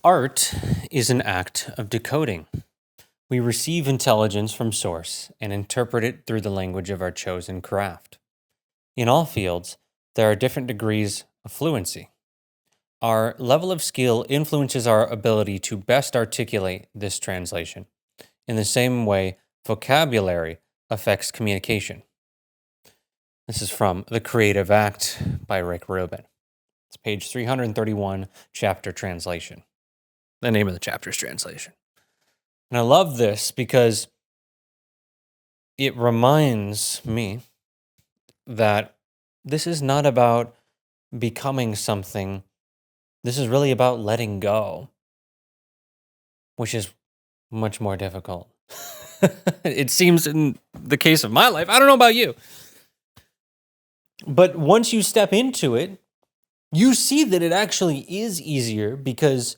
Art is an act of decoding. We receive intelligence from source and interpret it through the language of our chosen craft. In all fields, there are different degrees of fluency. Our level of skill influences our ability to best articulate this translation. In the same way, vocabulary affects communication. This is from The Creative Act by Rick Rubin. It's page 331, chapter translation. The name of the chapter is translation. And I love this because it reminds me that this is not about becoming something. This is really about letting go, which is much more difficult. It seems in the case of my life. I don't know about you. But once you step into it, you see that it actually is easier because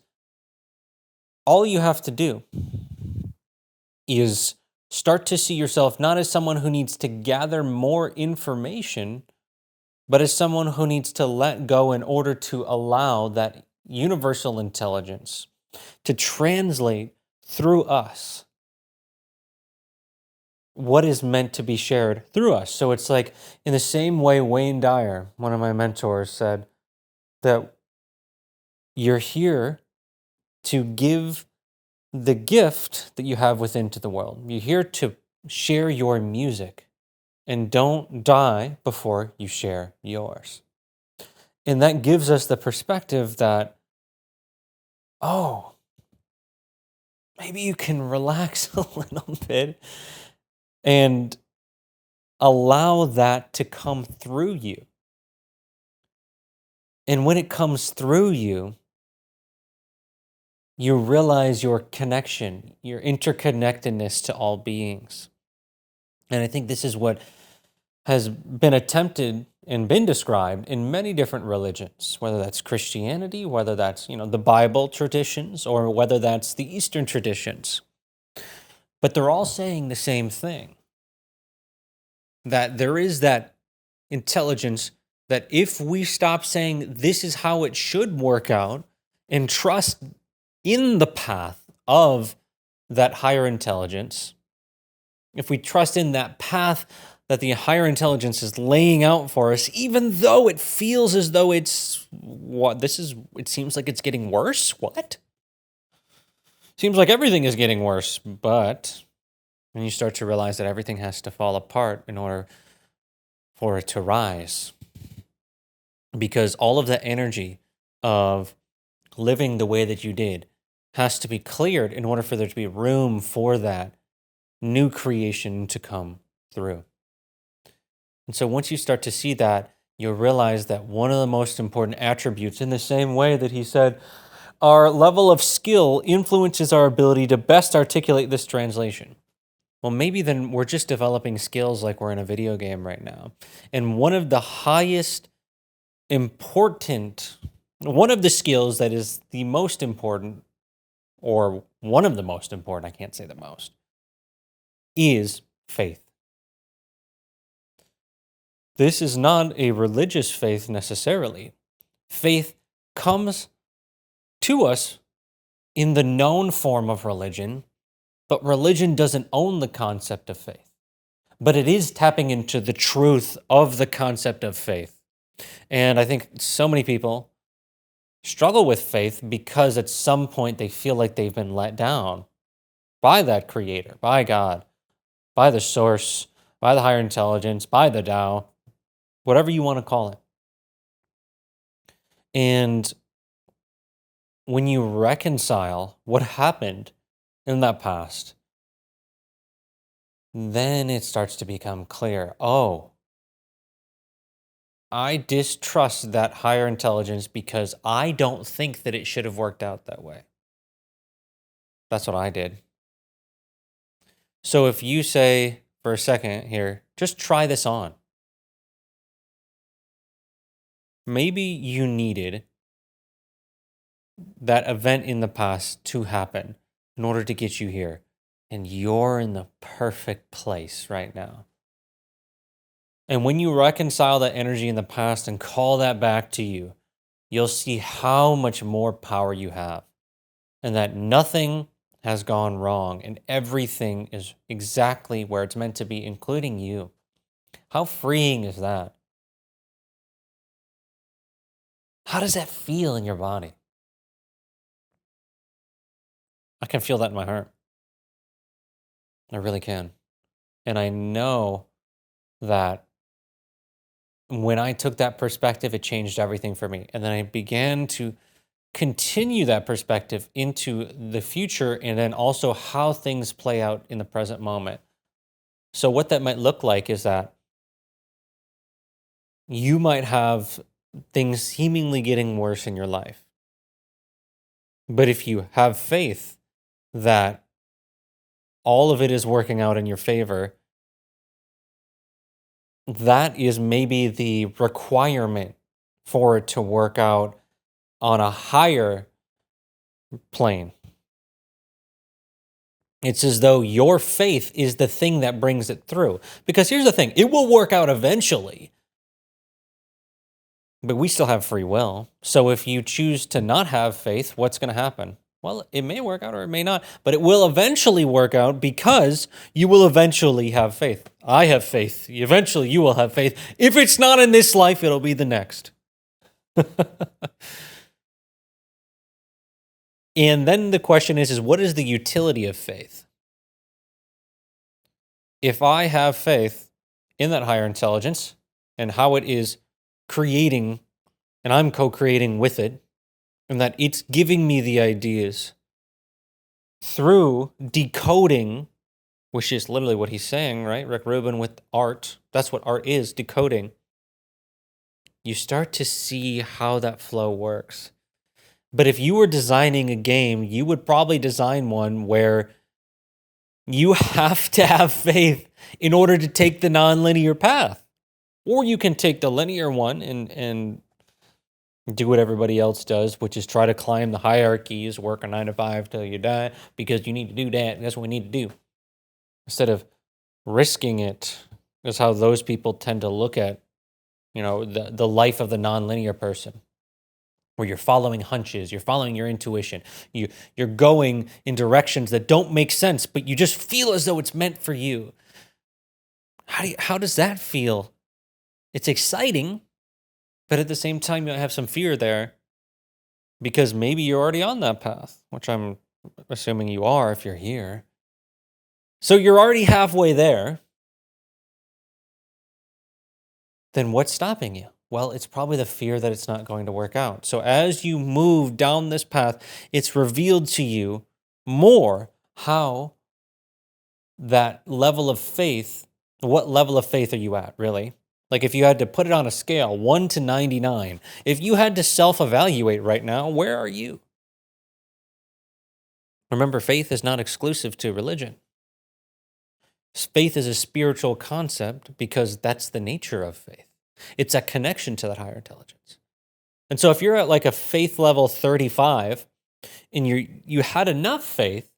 all you have to do is start to see yourself not as someone who needs to gather more information, but as someone who needs to let go in order to allow that universal intelligence to translate through us what is meant to be shared through us. So it's like in the same way Wayne Dyer, one of my mentors, said that you're here to give the gift that you have within to the world. You're here to share your music and don't die before you share yours. And that gives us the perspective that, oh, maybe you can relax a little bit and allow that to come through you. And when it comes through you, you realize your connection, your interconnectedness to all beings. And I think this is what has been attempted and been described in many different religions, whether that's Christianity, whether that's, the Bible traditions, or whether that's the Eastern traditions. But they're all saying the same thing, that there is that intelligence that if we stop saying this is how it should work out and trust in the path of that higher intelligence, if we trust in that path that the higher intelligence is laying out for us, even though it feels as though it seems like it's getting worse. What? Seems like everything is getting worse, but when you start to realize that everything has to fall apart in order for it to rise, because all of the energy of living the way that you did has to be cleared in order for there to be room for that new creation to come through. And so once you start to see that, you'll realize that one of the most important attributes, in the same way that he said, our level of skill influences our ability to best articulate this translation. Well, maybe then we're just developing skills like we're in a video game right now. And one of the skills that is the most important, or one of the most important, I can't say the most, is faith. This is not a religious faith necessarily. Faith comes to us in the known form of religion, but religion doesn't own the concept of faith. But it is tapping into the truth of the concept of faith. And I think so many people struggle with faith because at some point they feel like they've been let down by that creator, by God, by the source, by the higher intelligence, by the Tao, whatever you want to call it. And when you reconcile what happened in that past, then it starts to become clear. Oh, I distrust that higher intelligence because I don't think that it should have worked out that way. That's what I did. So if you say for a second here, just try this on. Maybe you needed that event in the past to happen in order to get you here. And you're in the perfect place right now. And when you reconcile that energy in the past and call that back to you, you'll see how much more power you have. and that nothing has gone wrong and everything is exactly where it's meant to be, including you. How freeing is that? How does that feel in your body? I can feel that in my heart. I really can. And I know that when I took that perspective, it changed everything for me. And then I began to continue that perspective into the future and then also how things play out in the present moment. So, what that might look like is that you might have things seemingly getting worse in your life. But if you have faith that all of it is working out in your favor, that is maybe the requirement for it to work out on a higher plane. It's as though your faith is the thing that brings it through. Because here's the thing, it will work out eventually, but we still have free will. So if you choose to not have faith, what's going to happen? Well, it may work out or it may not, but it will eventually work out because you will eventually have faith. I have faith. Eventually you will have faith. If it's not in this life, it'll be the next. And then the question is what is the utility of faith? If I have faith in that higher intelligence and how it is creating, and I'm co-creating with it, and that it's giving me the ideas through decoding, which is literally what he's saying, right? Rick Rubin with art. That's what art is, decoding. You start to see how that flow works. But if you were designing a game, you would probably design one where you have to have faith in order to take the nonlinear path. Or you can take the linear one and do what everybody else does, which is try to climb the hierarchies, work a 9 to 5 till you die, because you need to do that. That's what we need to do. Instead of risking it, is how those people tend to look at, the life of the nonlinear person, where you're following hunches, you're following your intuition, you're going in directions that don't make sense, but you just feel as though it's meant for you. How does that feel? It's exciting, but at the same time, you have some fear there because maybe you're already on that path, which I'm assuming you are if you're here. So you're already halfway there. Then what's stopping you? Well, it's probably the fear that it's not going to work out. So as you move down this path, it's revealed to you more how that level of faith, what level of faith are you at, really? Like if you had to put it on a scale, 1 to 99, if you had to self-evaluate right now, where are you? Remember, faith is not exclusive to religion. Faith is a spiritual concept because that's the nature of faith. It's a connection to that higher intelligence. And so if you're at like a faith level 35 and you had enough faith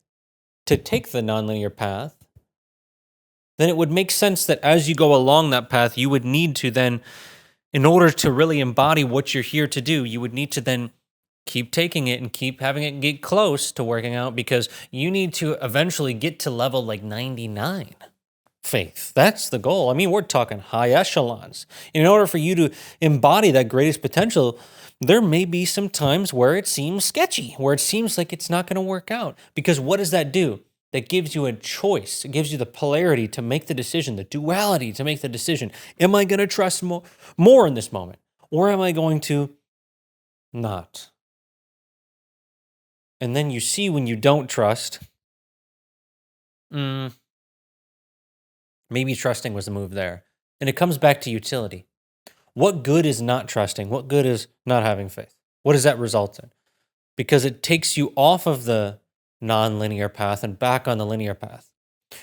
to take the nonlinear path, then it would make sense that as you go along that path, you would need to then, in order to really embody what you're here to do, you would need to then keep taking it and keep having it get close to working out because you need to eventually get to level like 99 faith. That's the goal. I mean, we're talking high echelons. In order for you to embody that greatest potential, there may be some times where it seems sketchy, where it seems like it's not going to work out. Because what does that do? That gives you a choice. It gives you the polarity to make the decision, the duality to make the decision. Am I going to trust more in this moment? Or am I going to not? And then you see when you don't trust, maybe trusting was the move there. And it comes back to utility. What good is not trusting? What good is not having faith? What does that result in? Because it takes you off of the non-linear path and back on the linear path.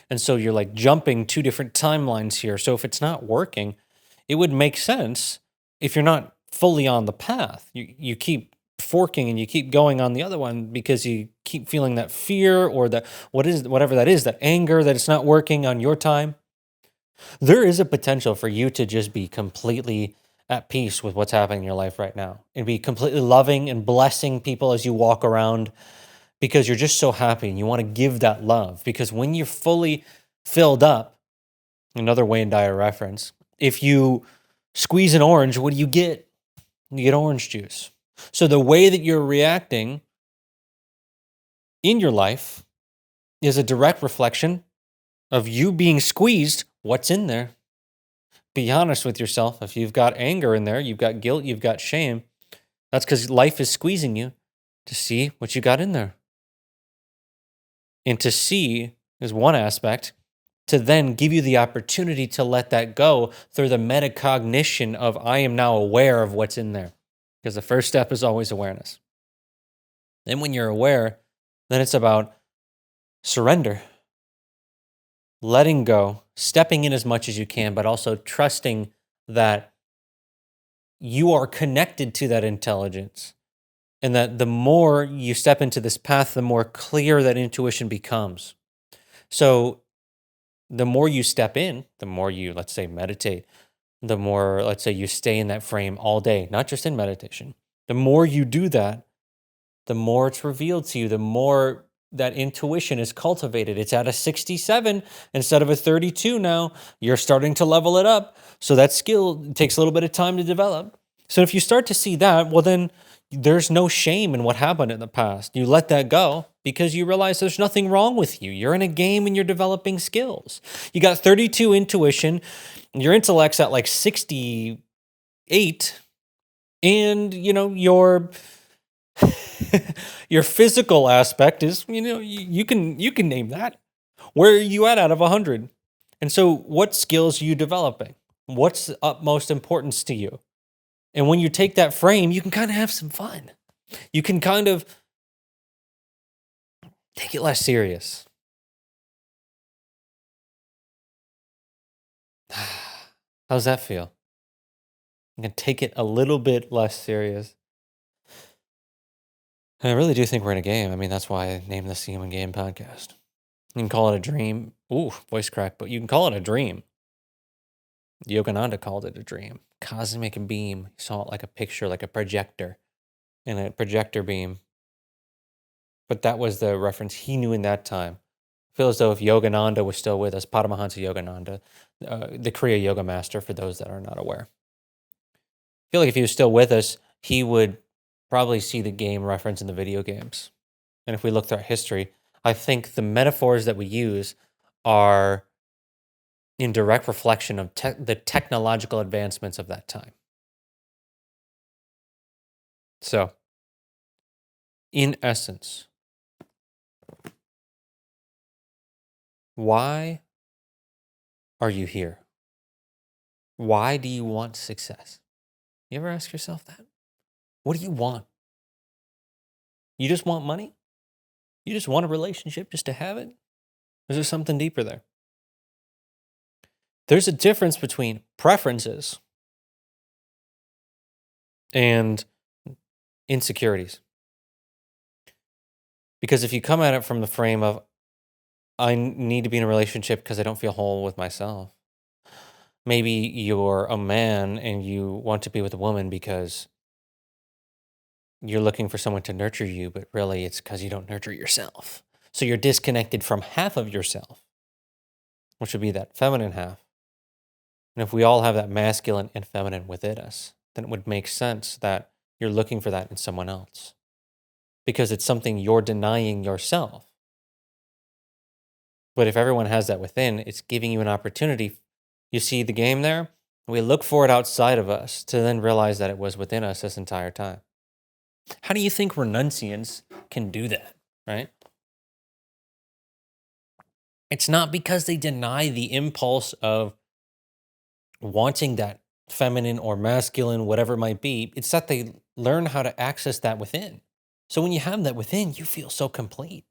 And so you're like jumping two different timelines here. So if it's not working, it would make sense if you're not fully on the path. You keep forking and you keep going on the other one because you keep feeling that fear or that whatever that is, that anger that it's not working on your time. There is a potential for you to just be completely at peace with what's happening in your life right now and be completely loving and blessing people as you walk around because you're just so happy and you want to give that love. Because when you're fully filled up, another Wayne Dyer reference, if you squeeze an orange, what do you get? You get orange juice. So the way that you're reacting in your life is a direct reflection of you being squeezed. What's in there? Be honest with yourself. If you've got anger in there, you've got guilt, you've got shame, that's because life is squeezing you to see what you got in there. And to see is one aspect, to then give you the opportunity to let that go through the metacognition of I am now aware of what's in there. Because the first step is always awareness. Then when you're aware, then it's about surrender, letting go, stepping in as much as you can, but also trusting that you are connected to that intelligence. And that the more you step into this path, the more clear that intuition becomes. So the more you step in, the more you, let's say, meditate, the more, let's say, you stay in that frame all day, not just in meditation. The more you do that, the more it's revealed to you, the more that intuition is cultivated. It's at a 67 instead of a 32 now. You're starting to level it up. So that skill takes a little bit of time to develop. So if you start to see that, well, then there's no shame in what happened in the past. You let that go because you realize there's nothing wrong with you. You're in a game and you're developing skills. You got 32 intuition, your intellect's at like 68, and your physical aspect is, you can name that. Where are you at out of 100? And so what skills are you developing? What's the utmost importance to you? And when you take that frame, you can kind of have some fun. You can kind of take it less serious. How's that feel? You can take it a little bit less serious. And I really do think we're in a game. I mean, that's why I named this Human Game Podcast. You can call it a dream. Ooh, voice crack, but you can call it a dream. Yogananda called it a dream. Cosmic beam. He saw it like a picture, like a projector, and a projector beam. But that was the reference he knew in that time. I feel as though if Yogananda was still with us, Paramahansa Yogananda, the Kriya Yoga master, for those that are not aware. I feel like if he was still with us, he would probably see the game reference in the video games. And if we look through history, I think the metaphors that we use are in direct reflection of the technological advancements of that time. So, in essence, why are you here? Why do you want success? You ever ask yourself that? What do you want? You just want money? You just want a relationship just to have it? Is there something deeper there? There's a difference between preferences and insecurities. Because if you come at it from the frame of, I need to be in a relationship because I don't feel whole with myself. Maybe you're a man and you want to be with a woman because you're looking for someone to nurture you, but really it's because you don't nurture yourself. So you're disconnected from half of yourself, which would be that feminine half. And if we all have that masculine and feminine within us, then it would make sense that you're looking for that in someone else because it's something you're denying yourself. But if everyone has that within, it's giving you an opportunity. You see the game there? We look for it outside of us to then realize that it was within us this entire time. How do you think renunciants can do that, right? It's not because they deny the impulse of wanting that feminine or masculine, whatever it might be. It's that they learn how to access that within. So when you have that within, you feel so complete.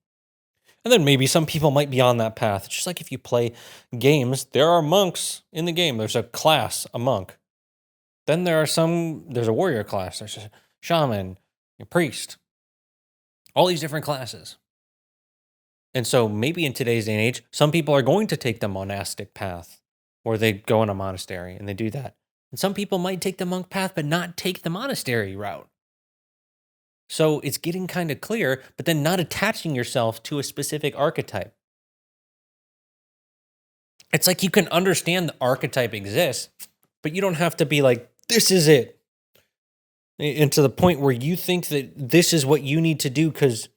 And then maybe some people might be on that path. It's just like if you play games, there are monks in the game. There's a class, a monk. Then there's a warrior class. There's a shaman, a priest. All these different classes. And so maybe in today's day and age, some people are going to take the monastic path or they go in a monastery and they do that. And some people might take the monk path, but not take the monastery route. So it's getting kind of clear, but then not attaching yourself to a specific archetype. It's like you can understand the archetype exists, but you don't have to be like, this is it. And to the point where you think that this is what you need to do because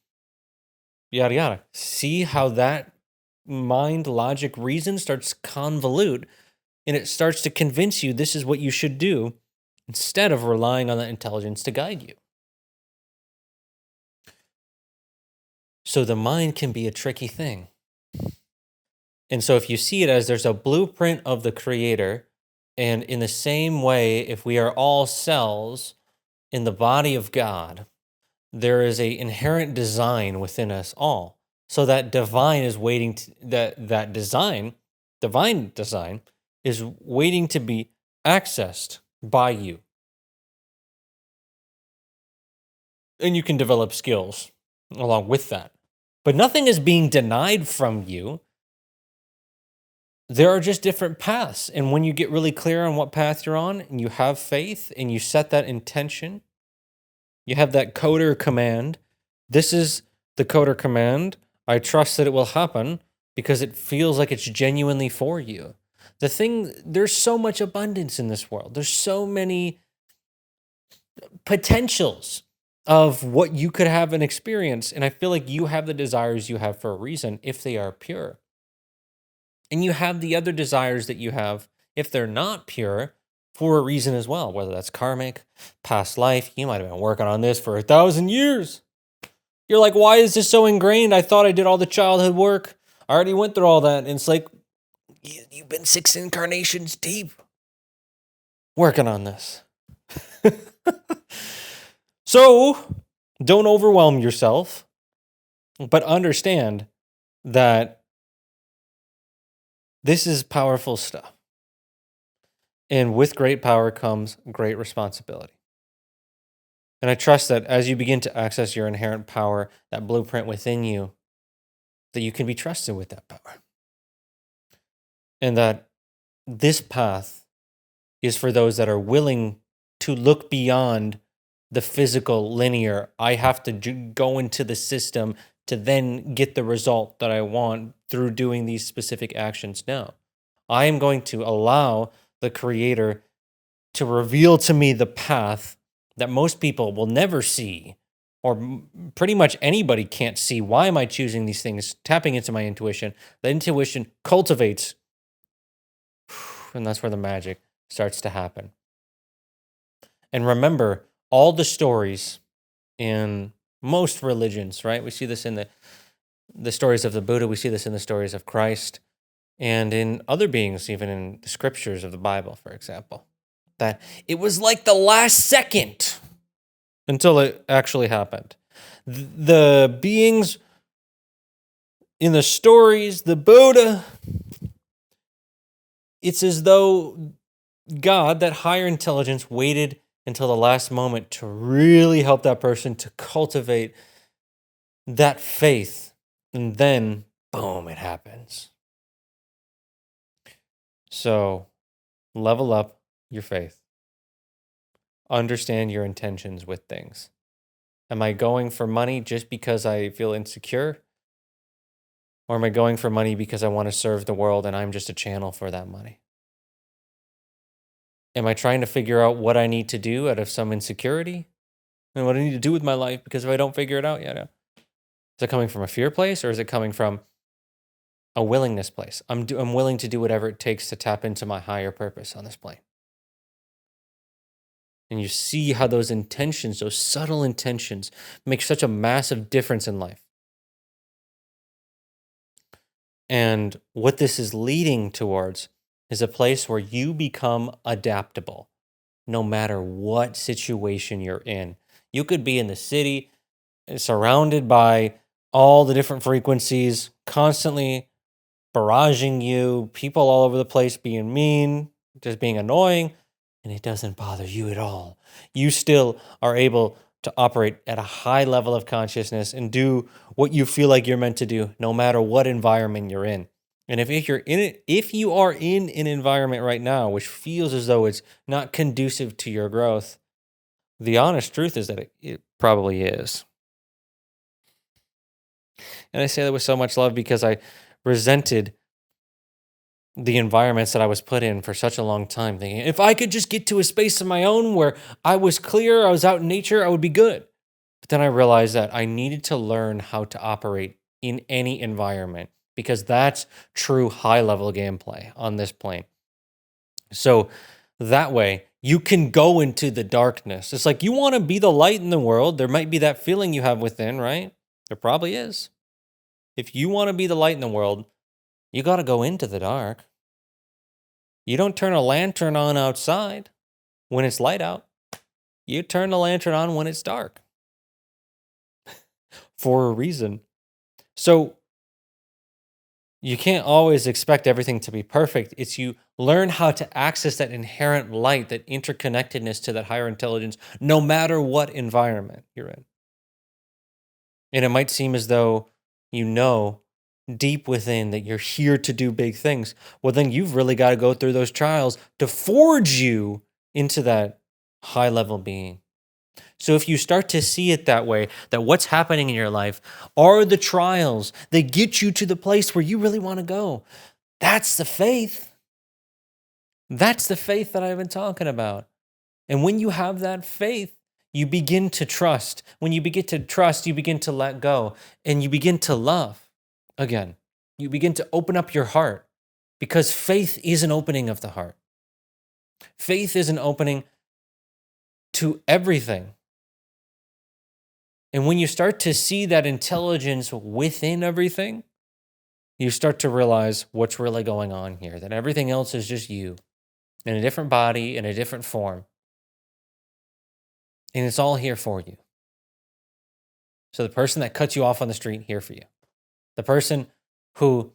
yada yada. See how that mind logic reason starts to convolute and it starts to convince you this is what you should do instead of relying on that intelligence to guide you. So the mind can be a tricky thing. And so if you see it as there's a blueprint of the creator, and in the same way, if we are all cells in the body of God, there is a inherent design within us all. So that divine is waiting to, that design, divine design, is waiting to be accessed by you. And you can develop skills along with that. But nothing is being denied from you. There are just different paths. And when you get really clear on what path you're on and you have faith and you set that intention, you have that coder command. This is the coder command. I trust that it will happen because it feels like it's genuinely for you. There's so much abundance in this world. There's so many potentials of what you could have and experience. And I feel like you have the desires you have for a reason if they are pure. And you have the other desires that you have if they're not pure for a reason as well, whether that's karmic, past life. You might have been working on this for 1,000 years. You're like, why is this so ingrained? I thought I did all the childhood work. I already went through all that. And it's like, you've been 6 incarnations deep working on this. So don't overwhelm yourself, but understand that this is powerful stuff. And with great power comes great responsibility. And I trust that as you begin to access your inherent power, that blueprint within you, that you can be trusted with that power. And that this path is for those that are willing to look beyond the physical linear. I have to go into the system to then get the result that I want through doing these specific actions. No, I am going to allow the creator to reveal to me the path that most people will never see, or pretty much anybody can't see. Why am I choosing these things? Tapping into my intuition. The intuition cultivates, and that's where the magic starts to happen. And remember, all the stories in most religions, right? We see this in the stories of the Buddha. We see this in the stories of Christ and in other beings, even in the scriptures of the Bible, for example, that it was like the last second until it actually happened. The beings in the stories, the Buddha, it's as though God, that higher intelligence, waited until the last moment to really help that person to cultivate that faith. And then, boom, it happens. So, level up your faith. Understand your intentions with things. Am I going for money just because I feel insecure? Or am I going for money because I want to serve the world and I'm just a channel for that money? Am I trying to figure out what I need to do out of some insecurity and what I need to do with my life? Because if I don't figure it out yet, is it coming from a fear place or is it coming from a willingness place? I'm willing to do whatever it takes to tap into my higher purpose on this plane. And you see how those intentions, those subtle intentions, make such a massive difference in life. And what this is leading towards is a place where you become adaptable no matter what situation you're in. You could be in the city, surrounded by all the different frequencies, constantly barraging you, people all over the place being mean, just being annoying, and it doesn't bother you at all. You still are able to operate at a high level of consciousness and do what you feel like you're meant to do, no matter what environment you're in. And if you are in an environment right now which feels as though it's not conducive to your growth, the honest truth is that probably is. And I say that with so much love because I resented the environments that I was put in for such a long time, thinking if I could just get to a space of my own where I was clear, I was out in nature, I would be good. But then I realized that I needed to learn how to operate in any environment because that's true high level gameplay on this plane. So that way you can go into the darkness. It's like you want to be the light in the world. There might be that feeling you have within, right? There probably is. If you want to be the light in the world, you got to go into the dark. You don't turn a lantern on outside when it's light out. You turn the lantern on when it's dark for a reason. So you can't always expect everything to be perfect. It's you learn how to access that inherent light, that interconnectedness to that higher intelligence, no matter what environment you're in. And it might seem as though you know deep within that you're here to do big things. Well, then you've really got to go through those trials to forge you into that high level being. So if you start to see it that way, that what's happening in your life are the trials that get you to the place where you really want to go, that's the faith. That's the faith that I've been talking about. And when you have that faith, you begin to trust. When you begin to trust, you begin to let go and you begin to love again. You begin to open up your heart because faith is an opening of the heart. Faith is an opening to everything. And when you start to see that intelligence within everything, you start to realize what's really going on here, that everything else is just you in a different body, in a different form. And it's all here for you. So the person that cuts you off on the street, here for you. The person who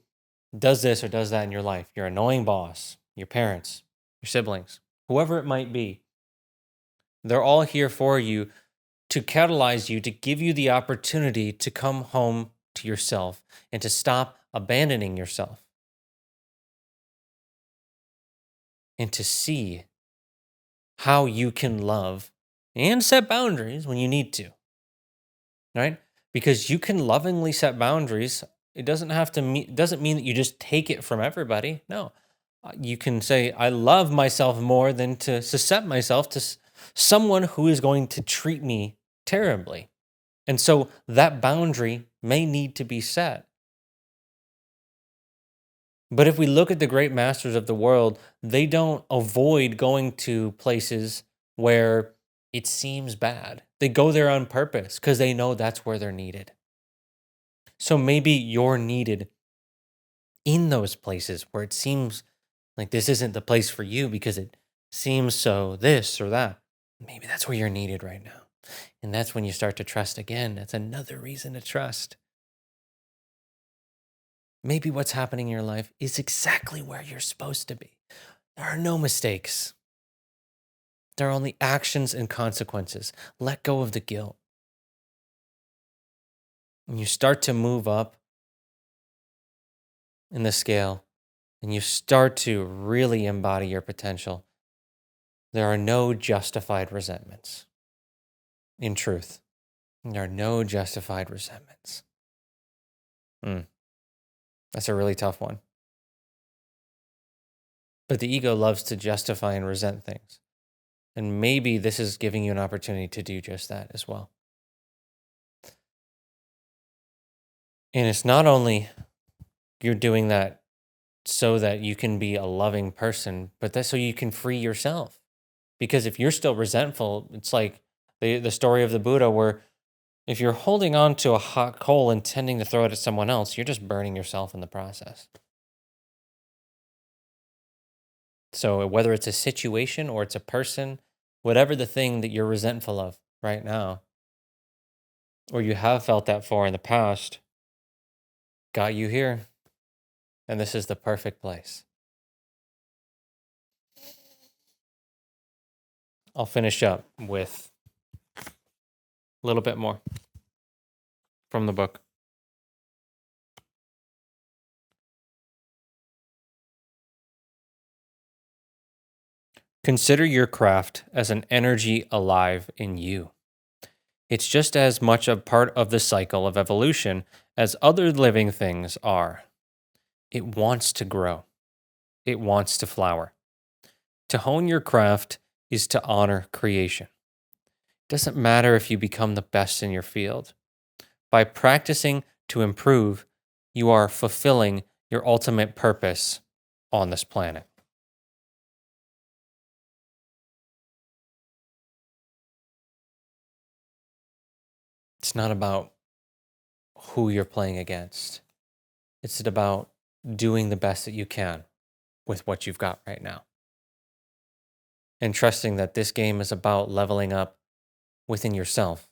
does this or does that in your life, your annoying boss, your parents, your siblings, whoever it might be, they're all here for you to catalyze you, to give you the opportunity to come home to yourself and to stop abandoning yourself and to see how you can love and set boundaries when you need to, right? Because you can lovingly set boundaries. It doesn't have to mean, doesn't mean that you just take it from everybody. No, you can say, I love myself more than to set myself to someone who is going to treat me terribly. And so that boundary may need to be set. But if we look at the great masters of the world, they don't avoid going to places where it seems bad. They go there on purpose because they know that's where they're needed. So maybe you're needed in those places where it seems like this isn't the place for you because it seems so this or that. Maybe that's where you're needed right now. And that's when you start to trust again. That's another reason to trust. Maybe what's happening in your life is exactly where you're supposed to be. There are no mistakes. There are only actions and consequences. Let go of the guilt. And you start to move up in the scale and you start to really embody your potential. There are no justified resentments. In truth, there are no justified resentments. That's a really tough one. But the ego loves to justify and resent things. And maybe this is giving you an opportunity to do just that as well. And it's not only you're doing that so that you can be a loving person, but that's so you can free yourself. Because if you're still resentful, it's like the story of the Buddha where if you're holding on to a hot coal intending to throw it at someone else, you're just burning yourself in the process. So whether it's a situation or it's a person, whatever the thing that you're resentful of right now, or you have felt that for in the past, got you here. And this is the perfect place. I'll finish up with a little bit more from the book. Consider your craft as an energy alive in you. It's just as much a part of the cycle of evolution as other living things are. It wants to grow, it wants to flower. To hone your craft is to honor creation. It doesn't matter if you become the best in your field. By practicing to improve, you are fulfilling your ultimate purpose on this planet. It's not about who you're playing against, it's about doing the best that you can with what you've got right now. And trusting that this game is about leveling up within yourself,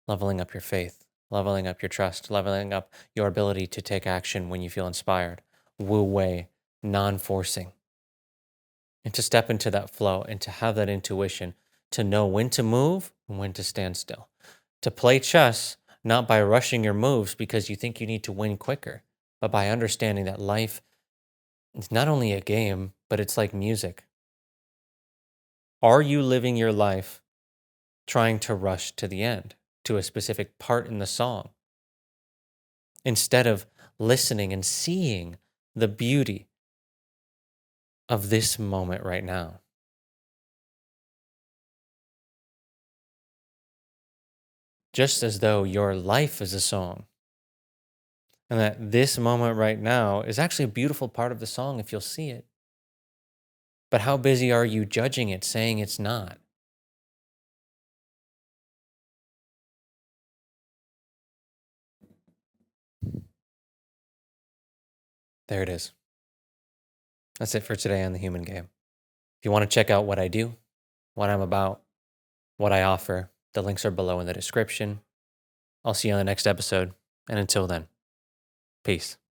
leveling up your faith, leveling up your trust, leveling up your ability to take action when you feel inspired, wu wei, non forcing, and to step into that flow and to have that intuition to know when to move and when to stand still. To play chess, not by rushing your moves because you think you need to win quicker, but by understanding that life is not only a game, but it's like music. Are you living your life trying to rush to the end, to a specific part in the song, instead of listening and seeing the beauty of this moment right now? Just as though your life is a song, and that this moment right now is actually a beautiful part of the song if you'll see it. But how busy are you judging it, saying it's not? There it is. That's it for today on the human game. If you want to check out what I do, what I'm about, what I offer, the links are below in the description. I'll see you on the next episode. And until then, peace.